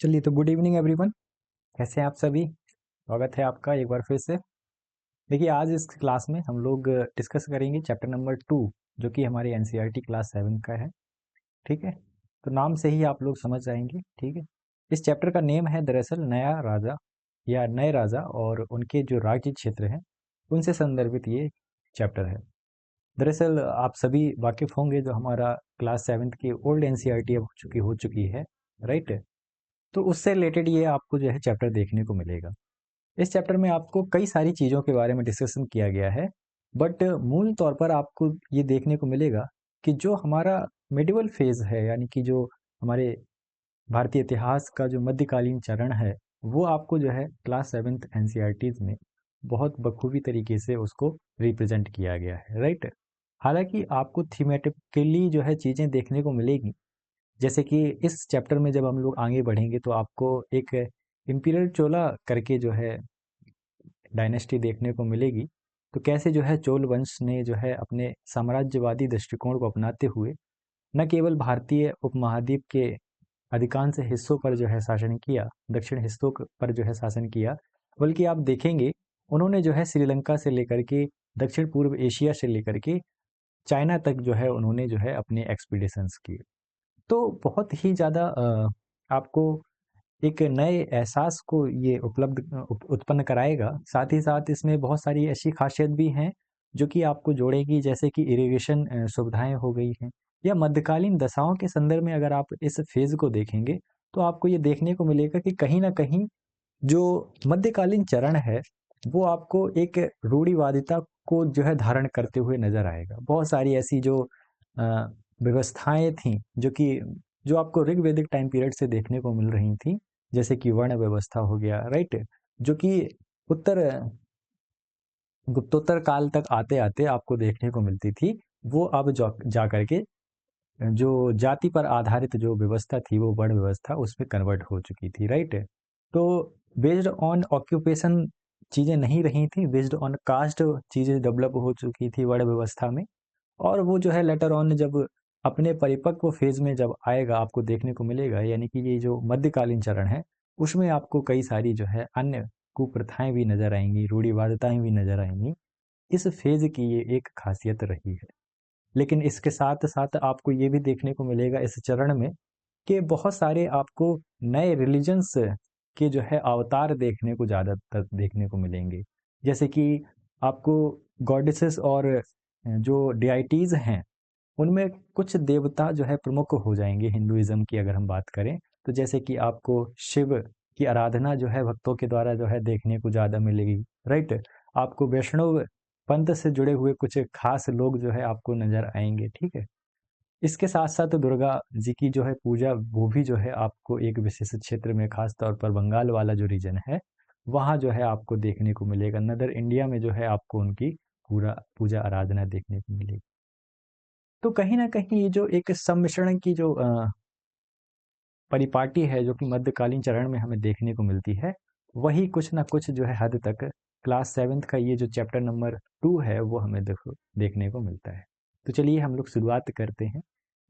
चलिए तो good evening everyone. कैसे हैं आप सभी? स्वागत है आपका एक बार फिर से। देखिए आज इस क्लास में हम लोग डिस्कस करेंगे चैप्टर नंबर 2 जो कि हमारे एनसीईआरटी क्लास 7 का है। ठीक है, तो नाम से ही आप लोग समझ जाएंगे। ठीक है, इस चैप्टर का नेम है दरअसल नया राजा या नए राजा और उनके जो राज्य क्षेत्र हैं उनसे संदर्भित ये चैप्टर है। दरअसल आप सभी वाकिफ होंगे जो हमारा क्लास 7 की ओल्ड एनसीईआरटी अब हो चुकी है, राइट। तो उससे रिलेटेड ये आपको जो है चैप्टर देखने को मिलेगा। इस चैप्टर में आपको कई सारी चीज़ों के बारे में डिस्कशन किया गया है, बट मूल तौर पर आपको ये देखने को मिलेगा कि जो हमारा मिडिवल फेज है, यानी कि जो हमारे भारतीय इतिहास का जो मध्यकालीन चरण है, वो आपको जो है क्लास 7th एनसीईआरटीज में बहुत बखूबी तरीके से उसको रिप्रेजेंट किया गया है, राइट। हालांकि आपको थीमेटिकली जो है चीज़ें देखने को मिलेगी, जैसे कि इस चैप्टर में जब हम लोग आगे बढ़ेंगे तो आपको एक इम्पीरियल चोला करके जो है डायनेस्टी देखने को मिलेगी। तो कैसे जो है चोल वंश ने जो है अपने साम्राज्यवादी दृष्टिकोण को अपनाते हुए न केवल भारतीय उपमहाद्वीप के अधिकांश हिस्सों पर जो है शासन किया, दक्षिण हिस्सों पर जो है शासन किया, बल्कि आप देखेंगे उन्होंने जो है श्रीलंका से लेकर के दक्षिण पूर्व एशिया से लेकर के चाइना तक जो है उन्होंने जो है अपने एक्सपीडिशंस किए। तो बहुत ही ज़्यादा आपको एक नए एहसास को ये उत्पन्न कराएगा। साथ ही साथ इसमें बहुत सारी ऐसी खासियत भी हैं जो कि आपको जोड़ेगी, जैसे कि इरिगेशन सुविधाएं हो गई हैं, या मध्यकालीन दशाओं के संदर्भ में अगर आप इस फेज को देखेंगे तो आपको ये देखने को मिलेगा कि कहीं ना कहीं जो मध्यकालीन चरण है वो आपको एक रूढ़िवादिता को जो है धारण करते हुए नजर आएगा। बहुत सारी ऐसी जो अ, व्यवस्थाएं थी जो आपको ऋग्वेदिक टाइम पीरियड से देखने को मिल रही थी, जैसे कि वर्ण व्यवस्था हो गया, राइट, जो कि उत्तर गुप्तोत्तर काल तक आते आते आपको देखने को मिलती थी, वो अब जा करके जो जाति पर आधारित जो व्यवस्था थी वो वर्ण व्यवस्था उसमें कन्वर्ट हो चुकी थी, राइट। तो बेस्ड ऑन ऑक्यूपेशन चीज़ें नहीं रही थी, बेस्ड ऑन कास्ट चीज़ें डेवलप हो चुकी थी वर्ण व्यवस्था में। और वो जो है लेटर ऑन जब अपने परिपक्व फेज में जब आएगा आपको देखने को मिलेगा, यानी कि ये जो मध्यकालीन चरण है उसमें आपको कई सारी जो है अन्य कुप्रथाएं भी नजर आएंगी, रूढ़िवादिताएं भी नजर आएंगी। इस फेज की ये एक खासियत रही है। लेकिन इसके साथ साथ आपको ये भी देखने को मिलेगा इस चरण में कि बहुत सारे आपको नए रिलीजन्स के जो है अवतार देखने को ज़्यादातर देखने को मिलेंगे। जैसे कि आपको गॉडेसेस और जो डिआइटीज हैं उनमें कुछ देवता जो है प्रमुख हो जाएंगे। हिंदुइज्म की अगर हम बात करें तो जैसे कि आपको शिव की आराधना जो है भक्तों के द्वारा जो है देखने को ज़्यादा मिलेगी, राइट। आपको वैष्णव पंथ से जुड़े हुए कुछ खास लोग जो है आपको नजर आएंगे, ठीक है। इसके साथ साथ दुर्गा जी की जो है पूजा वो भी जो है आपको एक विशेष क्षेत्र में, खास तौर पर बंगाल वाला जो रीजन है वहाँ जो है आपको देखने को मिलेगा। नदर इंडिया में जो है आपको उनकी पूरा पूजा आराधना देखने को मिलेगी। तो कहीं ना कहीं ये जो एक सम्मिश्रण की जो परिपाटी है जो कि मध्यकालीन चरण में हमें देखने को मिलती है, वही कुछ ना कुछ जो है हद तक क्लास 7th का ये जो चैप्टर नंबर 2 है वो हमें देखने को मिलता है। तो चलिए हम लोग शुरुआत करते हैं,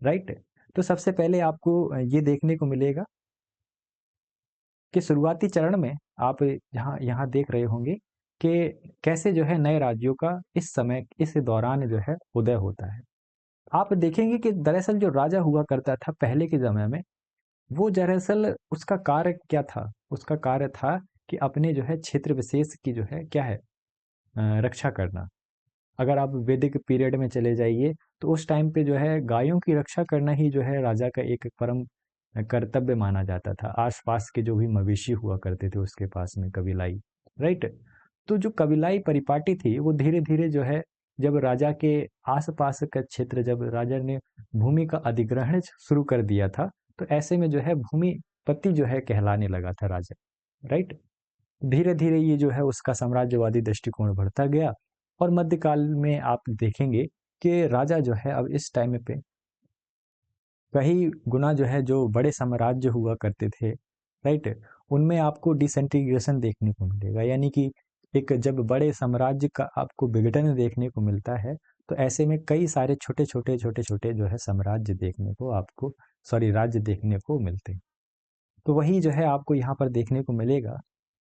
राइट। तो सबसे पहले आपको ये देखने को मिलेगा कि शुरुआती चरण में आप यहाँ यहाँ देख रहे होंगे कि कैसे जो है नए राज्यों का इस समय इस दौरान जो है उदय होता है। आप देखेंगे कि दरअसल जो राजा हुआ करता था पहले के समय में, वो दरअसल उसका कार्य क्या था? उसका कार्य था कि अपने जो है क्षेत्र विशेष की जो है क्या है रक्षा करना। अगर आप वैदिक पीरियड में चले जाइए तो उस टाइम पे जो है गायों की रक्षा करना ही जो है राजा का एक परम कर्तव्य माना जाता था। आसपास के जो भी मवेशी हुआ करते थे उसके पास में कबीलाई, राइट। तो जो कबीलाई परिपाटी थी वो धीरे धीरे जो है जब राजा के आसपास का क्षेत्र, जब राजा ने भूमि का अधिग्रहण शुरू कर दिया था, तो ऐसे में जो है भूमिपति जो है कहलाने लगा था राजा, राइट। धीरे धीरे ये जो है उसका साम्राज्यवादी दृष्टिकोण बढ़ता गया और मध्यकाल में आप देखेंगे कि राजा जो है अब इस टाइम पे कई गुना जो है जो बड़े साम्राज्य हुआ करते थे, राइट, उनमें आपको डिसइंटीग्रेशन देखने को मिलेगा। यानी कि एक जब बड़े साम्राज्य का आपको विघटन देखने को मिलता है तो ऐसे में कई सारे छोटे छोटे जो है साम्राज्य देखने को आपको, सॉरी, राज्य देखने को मिलते हैं। तो वही जो है आपको यहाँ पर देखने को मिलेगा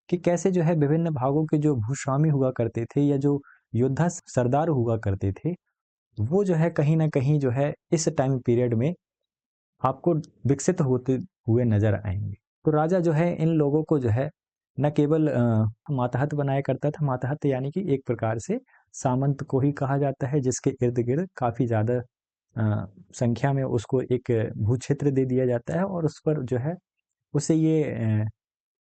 कि कैसे जो है विभिन्न भागों के जो भूस्वामी हुआ करते थे या जो योद्धा सरदार हुआ करते थे, वो जो है कहीं न कहीं जो है इस टाइम पीरियड में आपको विकसित होते हुए नज़र आएँगे। तो राजा जो है इन लोगों को जो है न केवल मातहत बनाया करता था, मातहत यानी कि एक प्रकार से सामंत को ही कहा जाता है, जिसके इर्द-गिर्द काफ़ी ज़्यादा संख्या में उसको एक भूक्षेत्र दे दिया जाता है और उस पर जो है उसे ये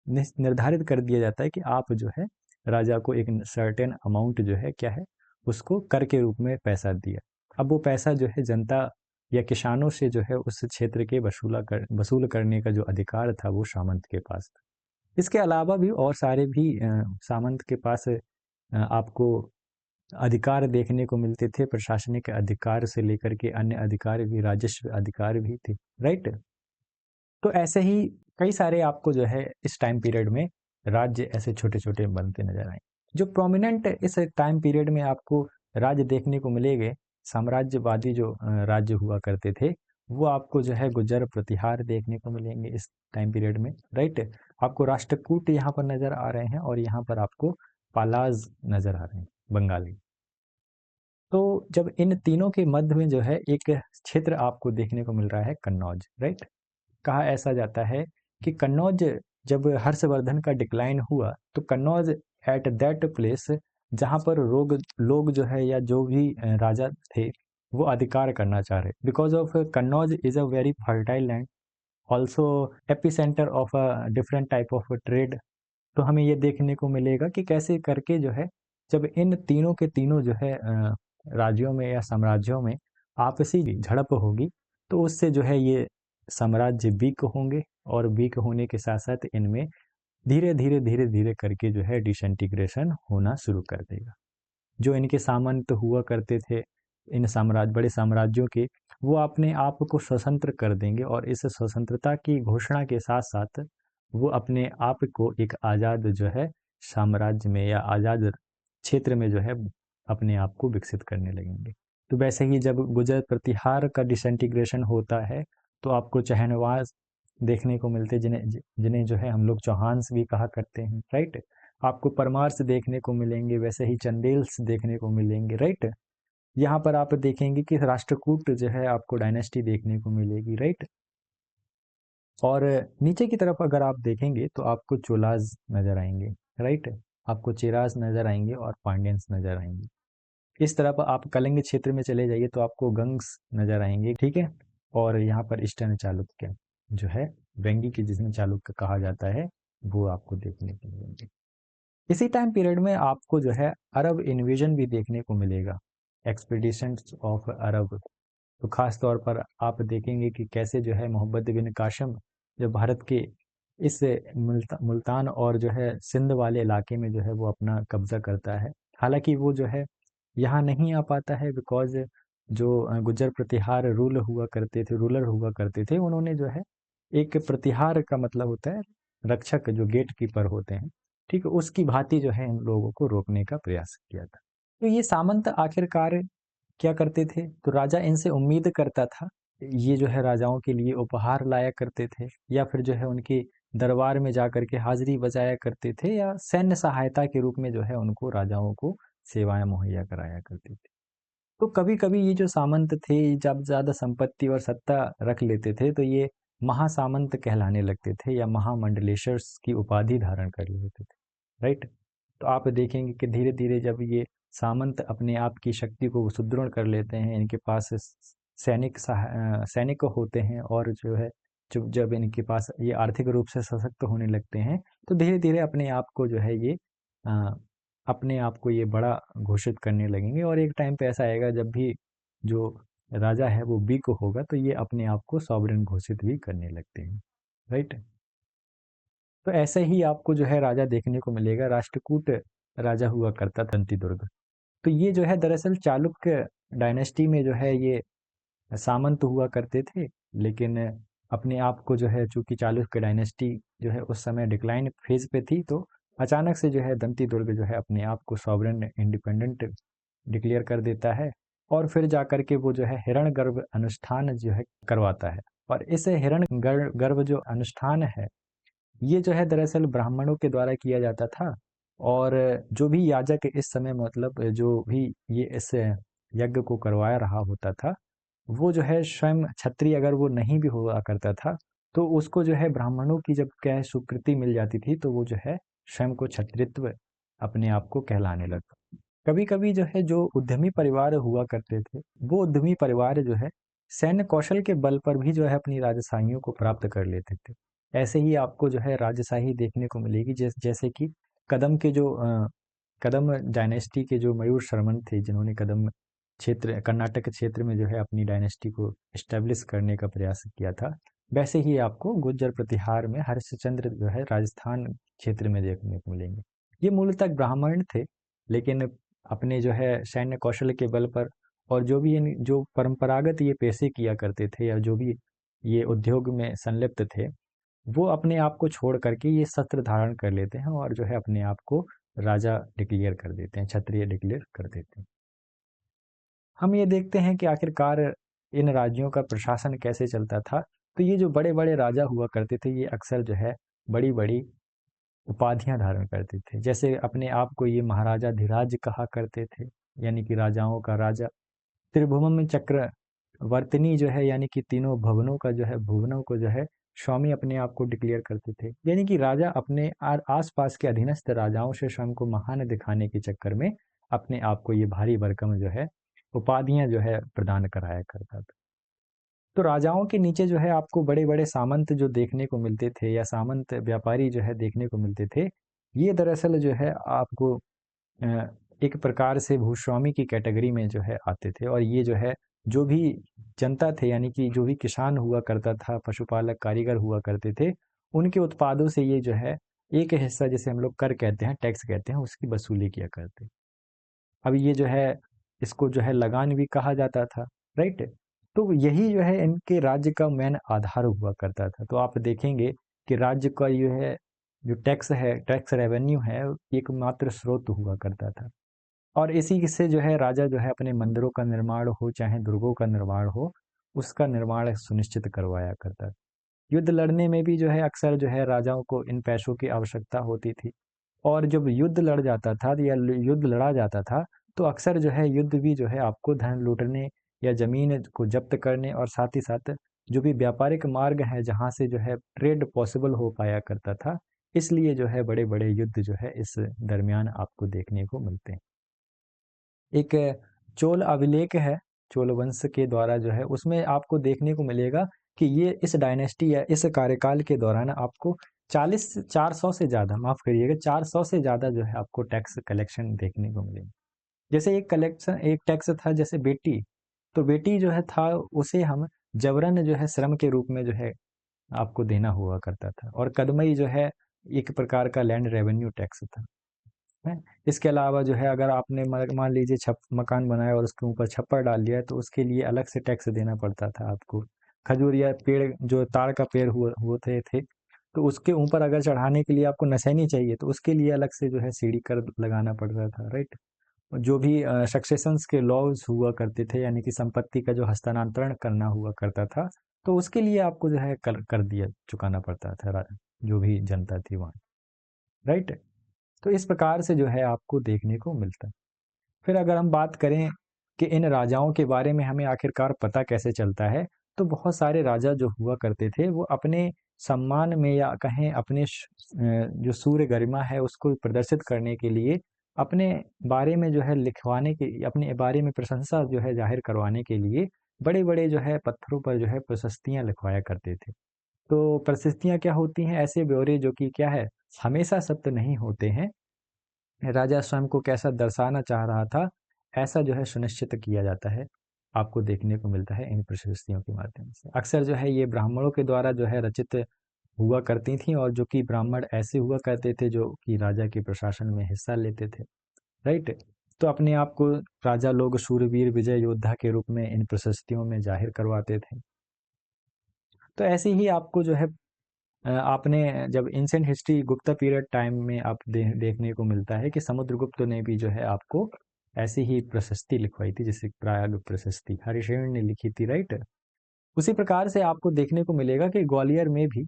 निर्धारित कर दिया जाता है कि आप जो है राजा को एक सर्टेन अमाउंट जो है क्या है उसको कर के रूप में पैसा दिया। अब वो पैसा जो है जनता या किसानों से जो है उस क्षेत्र के वसूल करने का जो अधिकार था वो सामंत के पास था। इसके अलावा भी और सारे भी सामंत के पास आपको अधिकार देखने को मिलते थे, प्रशासनिक अधिकार से लेकर के अन्य अधिकार भी, राजस्व अधिकार भी थे, राइट। तो ऐसे ही कई सारे आपको जो है इस टाइम पीरियड में राज्य ऐसे छोटे छोटे बनते नजर आए। जो प्रोमिनेंट इस टाइम पीरियड में आपको राज्य देखने को मिलेंगे, साम्राज्यवादी जो राज्य हुआ करते थे, वो आपको जो है गुर्जर प्रतिहार देखने को मिलेंगे इस टाइम पीरियड में, राइट। आपको राष्ट्रकूट यहाँ पर नजर आ रहे हैं और यहाँ पर आपको पालाज नजर आ रहे हैं, बंगाली। तो जब इन तीनों के मध्य में जो है एक क्षेत्र आपको देखने को मिल रहा है, कन्नौज, राइट। कहा ऐसा जाता है कि कन्नौज जब हर्षवर्धन का डिक्लाइन हुआ तो कन्नौज एट दैट प्लेस जहाँ पर लोग जो है या जो भी राजा थे वो अधिकार करना चाह रहे, because of Kannauj is a very fertile land, also epicentre of a different type of trade. तो हमें ये देखने को मिलेगा कि कैसे करके जो है जब इन तीनों के तीनों जो है राज्यों में या साम्राज्यों में आपसी झड़प होगी तो उससे जो है ये साम्राज्य वीक होंगे और वीक होने के साथ साथ इनमें धीरे धीरे करके जो है डिसइंटीग्रेशन होना शुरू कर देगा। जो इनके सामंत हुआ करते थे इन बड़े साम्राज्यों के, वो अपने आप को स्वतंत्र कर देंगे और इस स्वतंत्रता की घोषणा के साथ साथ वो अपने आप को एक आज़ाद जो है साम्राज्य में या आज़ाद क्षेत्र में जो है अपने आप को विकसित करने लगेंगे। तो वैसे ही जब गुर्जर प्रतिहार का डिसइंटीग्रेशन होता है तो आपको चहनवाज देखने को मिलते, जिन्हें जिन्हें जो है हम लोग चौहान्स भी कहा करते हैं, राइट। आपको परमार्स देखने को मिलेंगे, वैसे ही चंदेल्स देखने को मिलेंगे, राइट। यहाँ पर आप देखेंगे कि राष्ट्रकूट जो है आपको डायनेस्टी देखने को मिलेगी, राइट। और नीचे की तरफ अगर आप देखेंगे तो आपको चोलाज नजर आएंगे, राइट। आपको चेराज नजर आएंगे और पांड्यंस नजर आएंगे। इस तरफ आप कलिंग क्षेत्र में चले जाइए तो आपको गंग्स नजर आएंगे, ठीक है। और यहाँ पर ईस्टर्न चालुक्य जो है वेंगी की जिसमें चालुक्य कहा जाता है वो आपको देखने को मिलेंगे। इसी टाइम पीरियड में आपको जो है अरब इन्वेजन भी देखने को मिलेगा, एक्सपीडिशंस ऑफ अरब। तो खास तौर पर आप देखेंगे कि कैसे जो है मोहम्मद बिन कासिम जो भारत के इस मुल्तान और जो है सिंध वाले इलाके में जो है वो अपना कब्जा करता है। हालांकि वो जो है यहाँ नहीं आ पाता है बिकॉज जो गुर्जर प्रतिहार रूलर हुआ करते थे, उन्होंने जो है एक प्रतिहार का मतलब होता है रक्षक, जो गेट कीपर होते हैं, ठीक है, उसकी भांति जो है इन लोगों को रोकने का प्रयास किया था। तो ये सामंत आखिरकार क्या करते थे, तो राजा इनसे उम्मीद करता था, ये जो है राजाओं के लिए उपहार लाया करते थे या फिर जो है उनके दरबार में जाकर के हाजिरी बजाया करते थे या सैन्य सहायता के रूप में जो है उनको राजाओं को सेवाएं मुहैया कराया करते थे। तो कभी कभी ये जो सामंत थे जब ज्यादा संपत्ति और सत्ता रख लेते थे तो ये महासामंत कहलाने लगते थे या महामंडलेश्वर्स की उपाधि धारण कर लेते थे, राइट। तो आप देखेंगे कि धीरे धीरे जब ये सामंत अपने आप की शक्ति को सुदृढ़ कर लेते हैं, इनके पास सैनिक होते हैं और जो है जब जब इनके पास ये आर्थिक रूप से सशक्त होने लगते हैं तो धीरे धीरे अपने आप को जो है ये अ, अपने आप को ये बड़ा घोषित करने लगेंगे और एक टाइम पे ऐसा आएगा जब भी जो राजा है वो वीक होगा तो ये अपने आप को सॉवरेन घोषित भी करने लगते हैं, राइट। तो ऐसे ही आपको जो है राजा देखने को मिलेगा, राष्ट्रकूट राजा हुआ करता तंती दुर्ग। तो ये जो है दरअसल चालुक्य डायनेस्टी में जो है ये सामंत हुआ करते थे, लेकिन अपने आप को जो है चूंकि चालुक्य डायनेस्टी जो है उस समय डिक्लाइन फेज पे थी तो अचानक से जो है दंती दुर्ग जो है अपने आप को सॉवरेन इंडिपेंडेंट डिक्लेयर कर देता है और फिर जाकर के वो जो है हिरण गर्भ अनुष्ठान जो है करवाता है। और इस हिरण गर्भ जो अनुष्ठान है ये जो है दरअसल ब्राह्मणों के द्वारा किया जाता था। और जो भी याजक इस समय मतलब जो भी ये इस यज्ञ को करवाया रहा होता था, वो जो है स्वयं क्षत्रिय अगर वो नहीं भी हुआ करता था, तो उसको जो है ब्राह्मणों की जब क्या है स्वीकृति मिल जाती थी, तो वो जो है स्वयं को क्षत्रित्व अपने आप को कहलाने लगा। कभी कभी जो है जो उद्यमी परिवार हुआ करते थे, वो उद्यमी परिवार जो है सैन्य कौशल के बल पर भी जो है अपनी राजशाहियों को प्राप्त कर लेते थे। ऐसे ही आपको जो है राजशाही देखने को मिलेगी, जैसे कि कदम के जो कदम डायनेस्टी के जो मयूर शर्मन थे, जिन्होंने कदम क्षेत्र कर्नाटक क्षेत्र में जो है अपनी डायनेस्टी को एस्टेब्लिश करने का प्रयास किया था। वैसे ही आपको गुर्जर प्रतिहार में हरिश्चंद्र जो है राजस्थान क्षेत्र में देखने को मिलेंगे। ये मूलतः ब्राह्मण थे, लेकिन अपने जो है सैन्य कौशल के बल पर और जो भी जो परंपरागत ये पेशे किया करते थे या जो भी ये उद्योग में संलिप्त थे, वो अपने आप को छोड़ करके ये शस्त्र धारण कर लेते हैं और जो है अपने आप को राजा डिक्लेयर कर देते हैं, क्षत्रिय डिक्लेयर कर देते हैं। हम ये देखते हैं कि आखिरकार इन राज्यों का प्रशासन कैसे चलता था। तो ये जो बड़े बड़े राजा हुआ करते थे, ये अक्सर जो है बड़ी बड़ी उपाधियां धारण करते थे। जैसे अपने आप को ये महाराजा धीराज कहा करते थे, यानी कि राजाओं का राजा। त्रिभुवन चक्र वर्तनी जो है, यानी कि तीनों भवनों का जो है, भुवनों को जो है स्वामी अपने आप को डिक्लेयर करते थे। यानी कि राजा अपने आसपास के अधीनस्थ राजाओं से स्वयं को महान दिखाने के चक्कर में अपने आप को ये भारी भरकम जो है उपाधियां जो है प्रदान कराया करता था। तो राजाओं के नीचे जो है आपको बड़े बड़े सामंत जो देखने को मिलते थे या सामंत व्यापारी जो है देखने को मिलते थे, ये दरअसल जो है आपको अ, एक प्रकार से भूस्वामी की कैटेगरी में जो है आते थे। और ये जो है जो भी जनता थे, यानी कि जो भी किसान हुआ करता था, पशुपालक कारीगर हुआ करते थे, उनके उत्पादों से ये जो है एक हिस्सा, जिसे हम लोग कर कहते हैं, टैक्स कहते हैं, उसकी वसूली किया करते। अब ये जो है इसको जो है लगान भी कहा जाता था, राइट। तो यही जो है इनके राज्य का मेन आधार हुआ करता था। तो आप देखेंगे कि राज्य का ये है जो टैक्स है, टैक्स रेवेन्यू है, एकमात्र स्रोत हुआ करता था। और इसी से जो है राजा जो है अपने मंदिरों का निर्माण हो चाहे दुर्गों का निर्माण हो, उसका निर्माण सुनिश्चित करवाया करता था। युद्ध लड़ने में भी जो है अक्सर जो है राजाओं को इन पैसों की आवश्यकता होती थी। और जब युद्ध लड़ जाता था या युद्ध लड़ा जाता था, तो अक्सर जो है युद्ध भी जो है आपको धन लूटने या जमीन को जब्त करने और साथ ही साथ जो भी व्यापारिक मार्ग है जहाँ से जो है ट्रेड पॉसिबल हो पाया करता था, इसलिए जो है बड़े बड़े युद्ध जो है इस दरमियान आपको देखने को मिलते हैं। एक चोल अभिलेख है, चोल वंश के द्वारा जो है, उसमें आपको देखने को मिलेगा कि ये इस डायनेस्टी या इस कार्यकाल के दौरान आपको 400 से ज़्यादा, माफ़ करिएगा, 400 से ज़्यादा जो है आपको टैक्स कलेक्शन देखने को मिलेगा। जैसे एक टैक्स था जैसे बेटी, तो बेटी जो है था, उसे हम जबरन जो है श्रम के रूप में जो है आपको देना हुआ करता था। और कदमई जो है एक प्रकार का लैंड रेवेन्यू टैक्स था, है। इसके अलावा जो है अगर आपने मान लीजिए छप मकान बनाया और उसके ऊपर छप्पर डाल दिया, तो उसके लिए अलग से टैक्स देना पड़ता था आपको। खजूर या पेड़, जो ताड़ का पेड़ हुआ होते थे, तो उसके ऊपर अगर चढ़ाने के लिए आपको नसैनी चाहिए, तो उसके लिए अलग से जो है सीढ़ी कर लगाना पड़ता था, राइट। जो भी सक्सेशंस के लॉज हुआ करते थे, यानी कि संपत्ति का जो हस्तांतरण करना हुआ करता था, तो उसके लिए आपको जो है कर दिया चुकाना पड़ता था जो भी जनता थी वहाँ, राइट। तो इस प्रकार से जो है आपको देखने को मिलता है। फिर अगर हम बात करें कि इन राजाओं के बारे में हमें आखिरकार पता कैसे चलता है, तो बहुत सारे राजा जो हुआ करते थे, वो अपने सम्मान में या कहें अपने जो सूर्य गरिमा है उसको प्रदर्शित करने के लिए, अपने बारे में जो है लिखवाने के, अपने बारे में प्रशंसा जो है जाहिर करवाने के लिए बड़े बड़े जो है पत्थरों पर जो है प्रशस्तियां लिखवाया करते थे। तो प्रशस्तियां क्या होती हैं? ऐसे ब्यौरे जो कि क्या है, हमेशा सत्य नहीं होते हैं। राजा स्वयं को कैसा दर्शाना चाह रहा था, ऐसा जो है सुनिश्चित किया जाता है, आपको देखने को मिलता है इन प्रशस्तियों के माध्यम से। अक्सर जो है ये ब्राह्मणों के द्वारा जो है रचित हुआ करती थी, और जो कि ब्राह्मण ऐसे हुआ करते थे जो कि राजा के प्रशासन में हिस्सा लेते थे, राइट। तो अपने आप को राजा लोग शूरवीर विजय योद्धा के रूप में इन प्रशस्तियों में जाहिर करवाते थे। तो ऐसे ही आपको जो है आपने जब ancient history Gupta period time में आप देखने को मिलता है कि समुद्रगुप्त ने भी जो है आपको ऐसी ही प्रशस्ति लिखवाई थी, जिसे प्रयाग प्रशस्ति हरिशेन ने लिखी थी, राइट। उसी प्रकार से आपको देखने को मिलेगा कि ग्वालियर में भी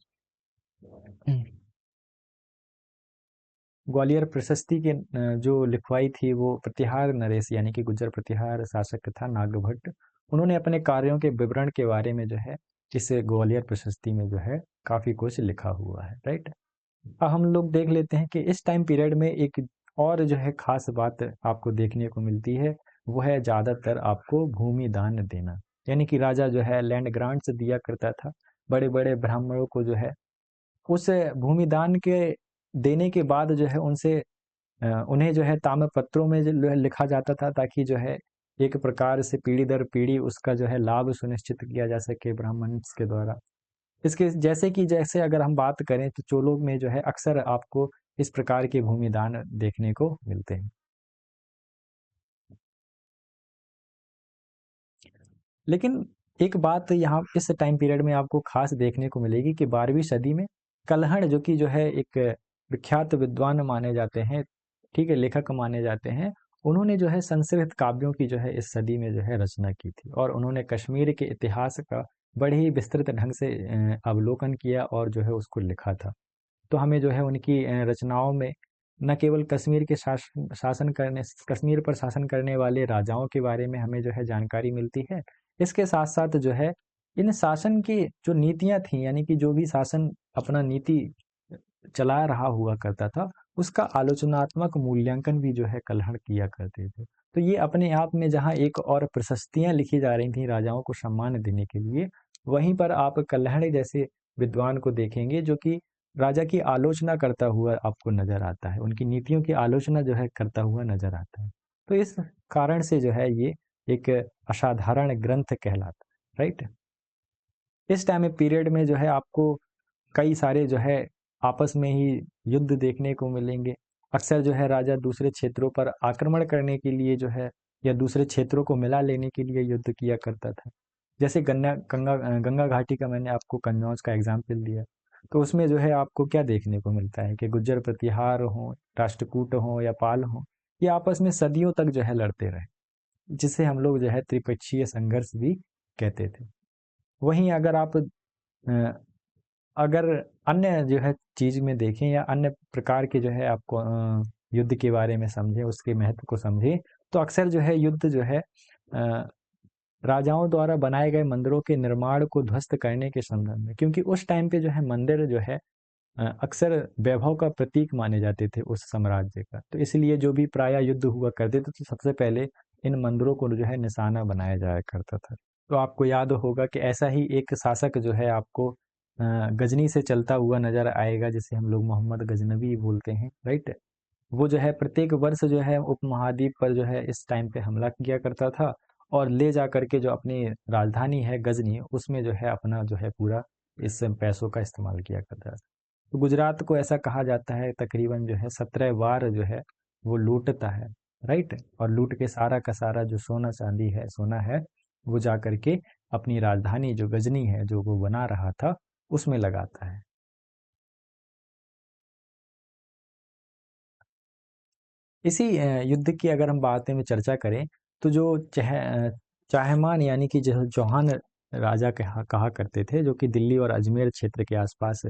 ग्वालियर प्रशस्ति के जो लिखवाई थी वो प्रतिहार नरेश यानी कि गुर्जर प्रतिहार शासक था नागभट्ट। उन्होंने अपने कार्यों के विवरण के बारे में जो है इस ग्वालियर प्रशस्ति में जो है काफी कुछ लिखा हुआ है, राइट। अब हम लोग देख लेते हैं कि इस टाइम पीरियड में एक और जो है खास बात आपको देखने को मिलती है, वो है ज़्यादातर आपको भूमि दान देना। यानी कि राजा जो है लैंड ग्रांट्स दिया करता था बड़े बड़े ब्राह्मणों को जो है। उस भूमि दान के देने के बाद जो है उनसे उन्हें जो है ताम्रपत्रों में जो है लिखा जाता था, ताकि जो है एक प्रकार से पीढ़ी दर पीढ़ी उसका जो है लाभ सुनिश्चित किया जा सके ब्राह्मण के द्वारा। इसके जैसे अगर हम बात करें तो चोलों में जो है अक्सर आपको इस प्रकार के भूमिदान देखने को मिलते हैं। लेकिन एक बात यहाँ इस टाइम पीरियड में आपको खास देखने को मिलेगी कि 12वीं सदी में कल्हड़ जो है एक विख्यात विद्वान माने जाते हैं, ठीक है, लेखक माने जाते हैं। उन्होंने जो है संस्कृत काव्यों की जो है इस सदी में जो है रचना की थी, और उन्होंने कश्मीर के इतिहास का बड़े ही विस्तृत ढंग से अवलोकन किया और जो है उसको लिखा था। तो हमें जो है उनकी रचनाओं में न केवल कश्मीर के कश्मीर पर शासन करने वाले राजाओं के बारे में हमें जो है जानकारी मिलती है। इसके साथ साथ जो है इन शासन की जो नीतियां थी, यानी कि जो भी शासन अपना नीति चला रहा हुआ करता था, उसका आलोचनात्मक मूल्यांकन भी जो है कल्हड़ किया करते थे। तो ये अपने आप में जहाँ एक और प्रशस्तियां लिखी जा रही थी राजाओं को सम्मान देने के लिए, वहीं पर आप कल्हड़ जैसे विद्वान को देखेंगे जो कि राजा की आलोचना करता हुआ आपको नजर आता है, उनकी नीतियों की आलोचना जो है करता हुआ नजर आता है। तो इस कारण से जो है ये एक असाधारण ग्रंथ कहलाता है, राइट। इस टाइम पीरियड में जो है आपको कई सारे जो है आपस में ही युद्ध देखने को मिलेंगे। अक्सर जो है राजा दूसरे क्षेत्रों पर आक्रमण करने के लिए जो है या दूसरे क्षेत्रों को मिला लेने के लिए युद्ध किया करता था। जैसे गंगा घाटी का मैंने आपको कन्नौज का एग्जाम्पल दिया, तो उसमें जो है आपको क्या देखने को मिलता है कि गुज्जर प्रतिहार हो, राष्ट्रकूट हो या पाल हो, ये आपस में सदियों तक जो है लड़ते रहे, जिसे हम लोग जो है त्रिपक्षीय संघर्ष भी कहते थे। वहीं अगर आप अगर अन्य जो है चीज में देखें या अन्य प्रकार के जो है आपको युद्ध के बारे में समझें, उसके महत्व को समझें, तो अक्सर जो है युद्ध जो है राजाओं द्वारा बनाए गए मंदिरों के निर्माण को ध्वस्त करने के संदर्भ में, क्योंकि उस टाइम पे जो है मंदिर जो है अक्सर वैभव का प्रतीक माने जाते थे उस साम्राज्य का। तो इसलिए जो भी प्राय युद्ध हुआ करते थे तो सबसे पहले इन मंदिरों को जो है निशाना बनाया जाया करता था। तो आपको याद होगा कि ऐसा ही एक शासक जो है आपको गजनी से चलता हुआ नजर आएगा, जिसे हम लोग मोहम्मद गजनवी बोलते हैं, राइट। वो जो है प्रत्येक वर्ष जो है उपमहाद्वीप पर जो है इस टाइम पे हमला किया करता था, और ले जा करके जो अपनी राजधानी है गजनी, उसमें जो है अपना जो है पूरा इस पैसों का इस्तेमाल किया करता था। तो गुजरात को ऐसा कहा जाता है तकरीबन जो है 17 बार जो है वो लूटता है, राइट। और लूट के सारा का सारा जो सोना चांदी है, सोना है, वो जा करके अपनी राजधानी जो गजनी है जो वो बना रहा था उसमें लगाता है। इसी युद्ध की अगर हम बातें में चर्चा करें तो जो चाहमान यानी कि जो चौहान राजा कहा करते थे, जो कि दिल्ली और अजमेर क्षेत्र के आसपास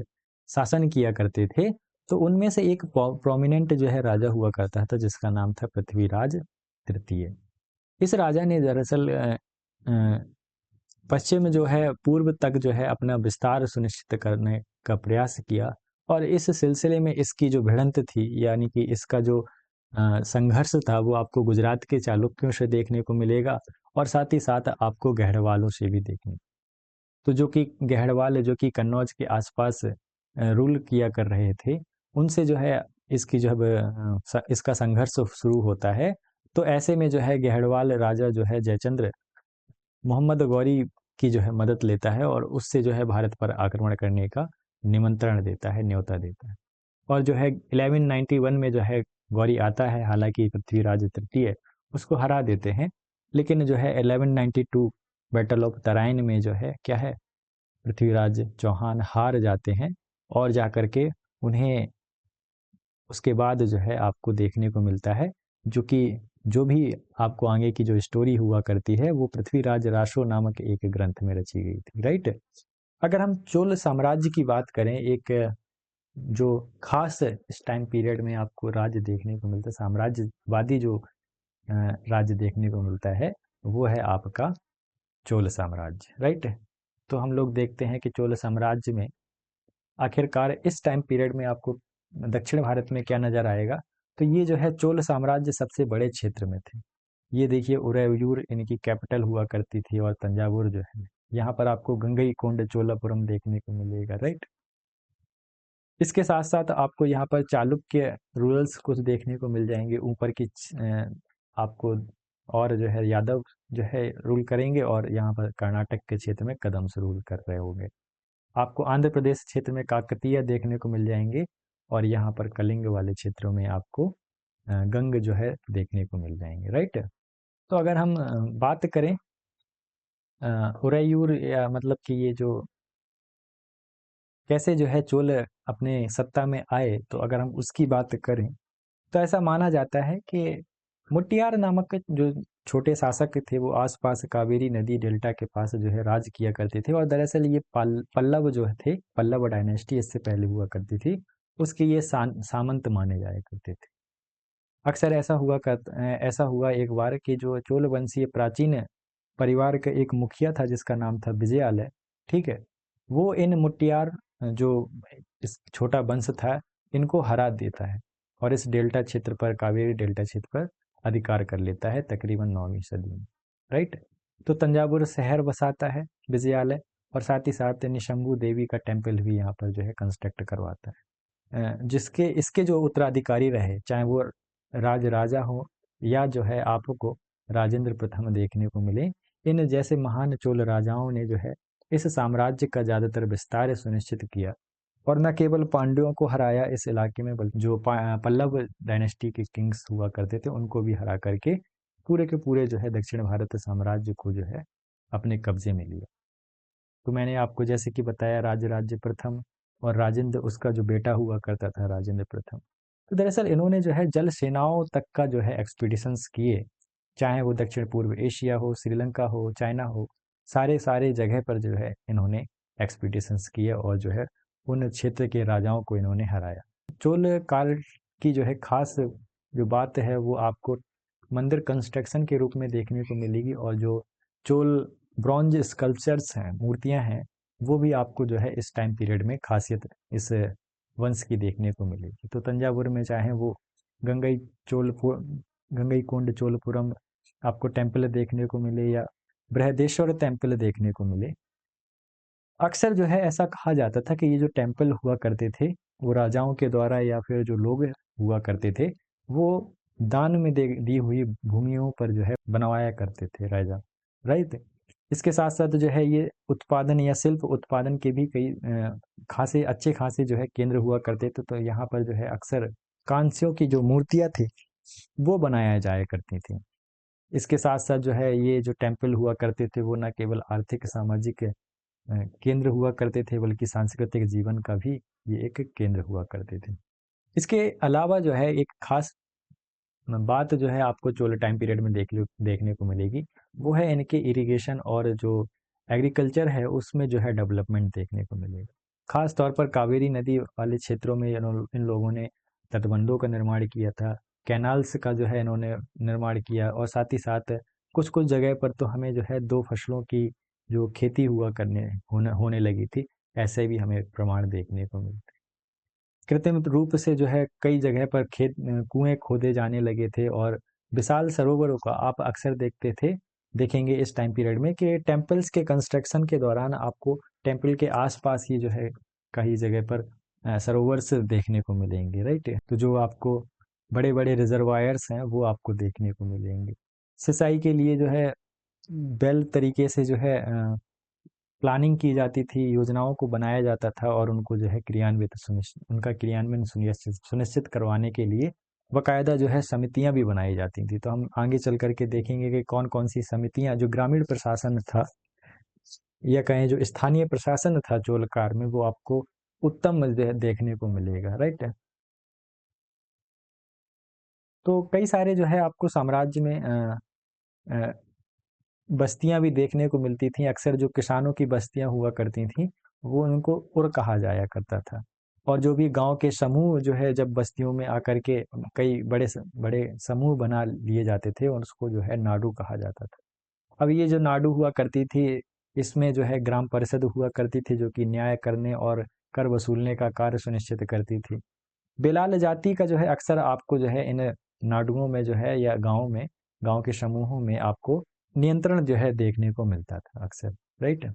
शासन किया करते थे, तो उनमें से एक प्रोमिनेंट जो है राजा हुआ करता था जिसका नाम था पृथ्वीराज तृतीय। इस राजा ने दरअसल अ, पश्चिम जो है पूर्व तक जो है अपना विस्तार सुनिश्चित करने का प्रयास किया, और इस सिलसिले में इसकी जो भिड़ंत थी, यानी कि इसका जो संघर्ष था, वो आपको गुजरात के चालुक्यों से देखने को मिलेगा, और साथ ही साथ आपको गहड़वालों से भी देखने। तो जो कि गहड़वाल जो कि कन्नौज के आसपास रूल किया कर रहे थे, उनसे जो है इसकी जब इसका संघर्ष शुरू होता है, तो ऐसे में जो है गहड़वाल राजा जो है जयचंद्र मोहम्मद गौरी की जो है मदद लेता है, और उससे जो है भारत पर आक्रमण करने का निमंत्रण देता है, न्योता देता है। और जो है 1191 में जो है गौरी आता है, हालांकि पृथ्वीराज तृतीय उसको हरा देते हैं, लेकिन जो है 1192 बैटल ऑफ तराइन में जो है क्या है, पृथ्वीराज चौहान हार जाते हैं, और जाकर के उन्हें उसके बाद जो है आपको देखने को मिलता है, जो कि जो भी आपको आगे की जो स्टोरी हुआ करती है वो पृथ्वीराज रासो नामक एक ग्रंथ में रची गई थी, राइट। अगर हम चोल साम्राज्य की बात करें, एक जो खास इस टाइम पीरियड में आपको राज्य देखने को मिलता है, साम्राज्यवादी जो राज्य देखने को मिलता है, वो है आपका चोल साम्राज्य, राइट। तो हम लोग देखते हैं कि चोल साम्राज्य में आखिरकार इस टाइम पीरियड में आपको दक्षिण भारत में क्या नजर आएगा। तो ये जो है चोल साम्राज्य सबसे बड़े क्षेत्र में थे। ये देखिए उरैयूर इनकी कैपिटल हुआ करती थी, और तंजावुर जो है, यहाँ पर आपको गंगईकोंड चोलापुरम देखने को मिलेगा, राइट। इसके साथ साथ आपको यहाँ पर चालुक्य रूरल्स कुछ देखने को मिल जाएंगे ऊपर की आपको, और जो है यादव जो है रूल करेंगे, और यहाँ पर कर्नाटक के क्षेत्र में कदम्स रूल कर रहे होंगे। आपको आंध्र प्रदेश क्षेत्र में काकतीय देखने को मिल जाएंगे, और यहाँ पर कलिंग वाले क्षेत्रों में आपको गंग जो है देखने को मिल जाएंगे, राइट। तो अगर हम बात करें उरैयूर, या मतलब कि ये जो कैसे जो है चोल अपने सत्ता में आए, तो अगर हम उसकी बात करें तो ऐसा माना जाता है कि मुटियार नामक जो छोटे शासक थे, वो आसपास कावेरी नदी डेल्टा के पास जो है राज किया करते थे। और दरअसल ये पल्लव जो थे, पल्लव डायनेस्टी इससे पहले हुआ करती थी, उसके ये सामंत माने जाया करते थे। अक्सर ऐसा हुआ एक बार कि जो चोल वंशीय प्राचीन परिवार का एक मुखिया था जिसका नाम था विजयालय, ठीक है, वो इन मुटियार जो इस छोटा वंश था, इनको हरा देता है, और इस डेल्टा क्षेत्र पर, कावेरी डेल्टा क्षेत्र पर अधिकार कर लेता है तकरीबन 9वीं सदी में, राइट। तो तंजावुर शहर बसाता है विजयालय, और साथ ही साथ निशंभू देवी का टेम्पल भी यहाँ पर जो है कंस्ट्रक्ट करवाता है। जिसके इसके जो उत्तराधिकारी रहे, चाहे वो राज राजा हो या जो है आपको राजेंद्र प्रथम देखने को मिले, इन जैसे महान चोल राजाओं ने जो है इस साम्राज्य का ज्यादातर विस्तार सुनिश्चित किया, और न केवल पांड्यों को हराया इस इलाके में, बल्कि जो पल्लव डायनेस्टी के किंग्स हुआ करते थे उनको भी हरा करके पूरे के पूरे जो है दक्षिण भारत साम्राज्य को जो है अपने कब्जे में लिया। तो मैंने आपको जैसे कि बताया राज्य प्रथम, और राजेंद्र उसका जो बेटा हुआ करता था राजेंद्र प्रथम। तो दरअसल इन्होंने जो है जल सेनाओं तक का जो है एक्सपीडिशंस किए, चाहे वो दक्षिण पूर्व एशिया हो, श्रीलंका हो, चाइना हो, सारे सारे जगह पर जो है इन्होंने एक्सपीडिशंस किए, और जो है उन क्षेत्र के राजाओं को इन्होंने हराया। चोल काल की जो है खास जो बात है वो आपको मंदिर कंस्ट्रक्शन के रूप में देखने को मिलेगी, और जो चोल ब्रॉन्ज स्कल्पचर्स हैं, मूर्तियां हैं, वो भी आपको जो है इस टाइम पीरियड में खासियत इस वंश की देखने को मिलेगी। तो तंजावुर में चाहे वो गंगई गंगई कोंड चोलपुरम आपको टेम्पल देखने को मिले, या बृहदेश्वर टेम्पल देखने को मिले, अक्सर जो है ऐसा कहा जाता था कि ये जो टेम्पल हुआ करते थे, वो राजाओं के द्वारा या फिर जो लोग हुआ करते थे, वो दान में दी हुई भूमियों पर जो है बनवाया करते थे राजा, राइट। इसके साथ साथ जो है ये उत्पादन या शिल्प उत्पादन के भी कई खासे अच्छे खासे जो है केंद्र हुआ करते थे। तो यहाँ पर जो है अक्सर कांस्यों की जो मूर्तियां थी वो बनाया जाया करती थी। इसके साथ साथ जो है ये जो टेम्पल हुआ करते थे, वो न केवल आर्थिक सामाजिक केंद्र हुआ करते थे, बल्कि सांस्कृतिक जीवन का भी ये एक केंद्र हुआ करते थे। इसके अलावा जो है एक खास बात जो है आपको चोल टाइम पीरियड में देखने को मिलेगी, वो है इनके इरिगेशन और जो एग्रीकल्चर है उसमें जो है डेवलपमेंट देखने को मिलेगा। खास तौर पर कावेरी नदी वाले क्षेत्रों में इन लोगों ने तटबंधों का निर्माण किया था, कैनाल्स का जो है इन्होंने निर्माण किया, और साथ ही साथ कुछ कुछ जगह पर तो हमें जो है दो फसलों की जो खेती होने लगी थी, ऐसे भी हमें प्रमाण देखने को मिलते। कृत्रिम रूप से जो है कई जगह पर कुएं खोदे जाने लगे थे, और विशाल सरोवरों का आप अक्सर देखेंगे इस टाइम पीरियड में कि टेम्पल्स के कंस्ट्रक्शन के दौरान आपको टेम्पल के आसपास ही जो है कई जगह पर सरोवर्स देखने को मिलेंगे, राइट। तो जो आपको बड़े बड़े रिजर्वायर्स हैं वो आपको देखने को मिलेंगे। सिंचाई के लिए जो है बेल तरीके से जो है प्लानिंग की जाती थी, योजनाओं को बनाया जाता था, और उनको जो है उनका क्रियान्वयन सुनिश्चित करवाने के लिए बकायदा जो है समितियां भी बनाई जाती थी। तो हम आगे चल करके देखेंगे कि कौन कौन सी समितियां, जो ग्रामीण प्रशासन था या कहें जो स्थानीय प्रशासन था चोल काल में, वो आपको उत्तम देखने को मिलेगा, राइट। तो कई सारे जो है आपको साम्राज्य में अ, बस्तियां भी देखने को मिलती थी। अक्सर जो किसानों की बस्तियां हुआ करती थी, वो उनको उर कहा जाया करता था। और जो भी गांव के समूह जो है जब बस्तियों में आकर के कई बड़े समूह बना लिए जाते थे और उसको जो है नाडु कहा जाता था। अब ये जो नाडु हुआ करती थी, इसमें जो है ग्राम परिषद हुआ करती थी जो कि न्याय करने और कर वसूलने का कार्य सुनिश्चित करती थी। बेलाल जाति का जो है अक्सर आपको जो है इन नाडुओं में जो है या गांव के समूहों में आपको नियंत्रण जो है देखने को मिलता था अक्सर, राइट।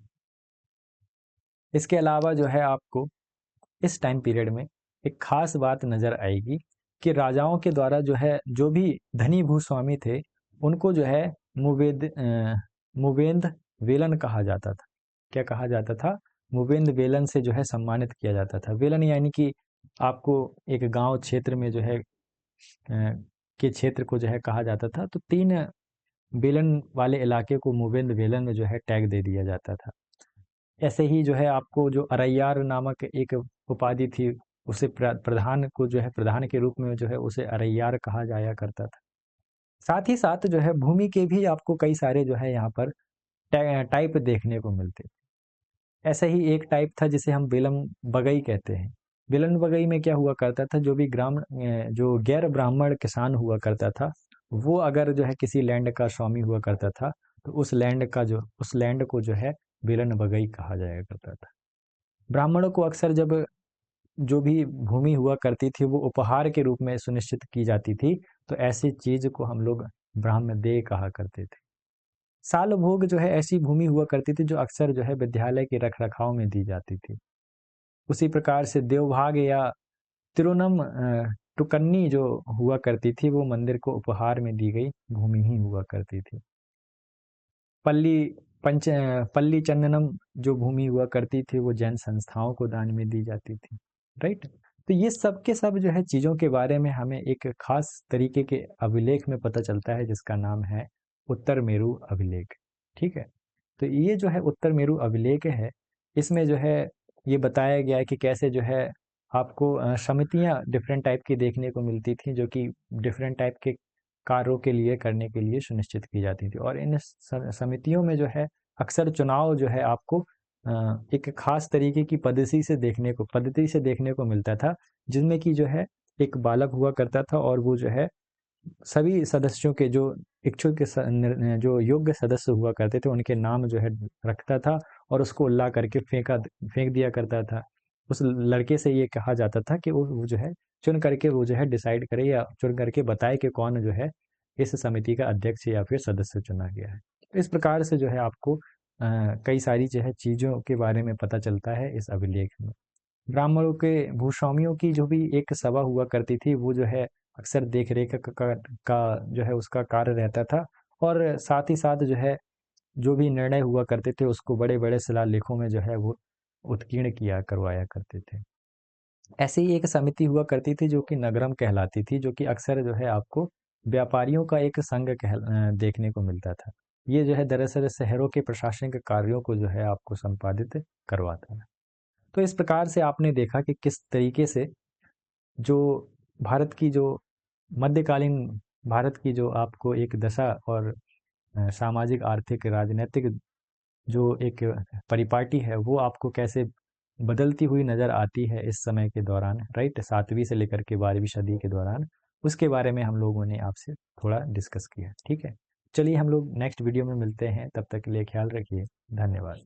इसके अलावा जो है आपको इस टाइम पीरियड में एक खास बात नजर आएगी कि राजाओं के द्वारा जो है जो भी धनी भूस्वामी थे उनको जो है मुवेंद वेलन कहा जाता था। क्या कहा जाता था? मुवेंद वेलन से जो है सम्मानित किया जाता था। वेलन यानी कि आपको एक गांव क्षेत्र में जो है के क्षेत्र को जो है कहा जाता था, तो 3 वेलन वाले इलाके को मुवेंद वेलन में जो है टैग दे दिया जाता था। ऐसे ही जो है आपको जो अरैयार नामक एक उपाधि थी, उसे प्रधान को जो है प्रधान के रूप में जो है उसे अरैयार कहा जाया करता था। साथ ही साथ जो है भूमि के भी आपको कई सारे जो है यहाँ पर टाइप देखने को मिलते। ऐसा ही एक टाइप था जिसे हम बेलम बगई कहते हैं। बेलन बगई में क्या हुआ करता था, जो भी जो गैर ब्राह्मण किसान हुआ करता था, वो अगर जो है किसी लैंड का स्वामी हुआ करता था, तो उस लैंड को जो है बेलन बगई कहा जाया करता था। ब्राह्मणों को अक्सर जब जो भी भूमि हुआ करती थी वो उपहार के रूप में सुनिश्चित की जाती थी, तो ऐसी चीज को हम लोग ब्राह्मदेय कहा करते थे। साल भोग जो है ऐसी भूमि हुआ करती थी जो अक्सर जो है विद्यालय के रख रखाव में दी जाती थी। उसी प्रकार से देवभाग या तिरुनम टुकन्नी जो हुआ करती थी वो मंदिर को उपहार में दी गई भूमि ही हुआ करती थी। पल्ली पल्ली चंदनम जो भूमि हुआ करती थी वो जैन संस्थाओं को दान में दी जाती थी, राइट। तो ये सब के सब जो है चीजों के बारे में हमें एक खास तरीके के अभिलेख में पता चलता है जिसका नाम है उत्तर मेरु अभिलेख। ठीक है। तो ये जो है उत्तर मेरु अभिलेख है, इसमें जो है ये बताया गया है कि कैसे जो है आपको समितियां डिफरेंट टाइप की देखने को मिलती थी जो कि डिफरेंट टाइप के कार्यों के लिए करने के लिए सुनिश्चित की जाती थी। और इन समितियों में जो है अक्सर चुनाव जो है आपको एक खास तरीके की पद्धति से देखने को मिलता था, जिनमें कि जो है एक बालक हुआ करता था और वो जो है सभी सदस्यों के जो जो योग्य सदस्य हुआ करते थे उनके नाम जो है रखता था और उसको ला करके फेंक दिया करता था। उस लड़के से ये कहा जाता था कि वो जो है चुन करके वो जो है डिसाइड करे या चुन करके बताए कि कौन जो है इस समिति का अध्यक्ष या फिर सदस्य चुना गया है। तो इस प्रकार से जो है आपको कई सारी जो है चीजों के बारे में पता चलता है इस अभिलेख में। ब्राह्मणों के भूस्वामियों की जो भी एक सभा हुआ करती थी वो जो है अक्सर देख रेख का जो है उसका कार्य रहता था। और साथ ही साथ जो है जो भी निर्णय हुआ करते थे उसको बड़े बड़े शिलालेखों में जो है वो उत्कीर्ण किया करवाया करते थे। ऐसे ही एक समिति हुआ करती थी जो कि नगरम कहलाती थी, जो कि अक्सर जो है आपको व्यापारियों का एक संघ देखने को मिलता था। ये जो है दरअसल शहरों के प्रशासनिक कार्यों को जो है आपको संपादित करवाता है। तो इस प्रकार से आपने देखा कि किस तरीके से जो भारत की जो मध्यकालीन भारत की जो आपको एक दशा और सामाजिक आर्थिक राजनीतिक जो एक परिपाटी है वो आपको कैसे बदलती हुई नजर आती है इस समय के दौरान, राइट, 7वीं से लेकर के 12वीं सदी के दौरान, उसके बारे में हम लोगों ने आपसे थोड़ा डिस्कस किया। ठीक है, चलिए हम लोग नेक्स्ट वीडियो में मिलते हैं, तब तक के लिए ख्याल रखिए। धन्यवाद।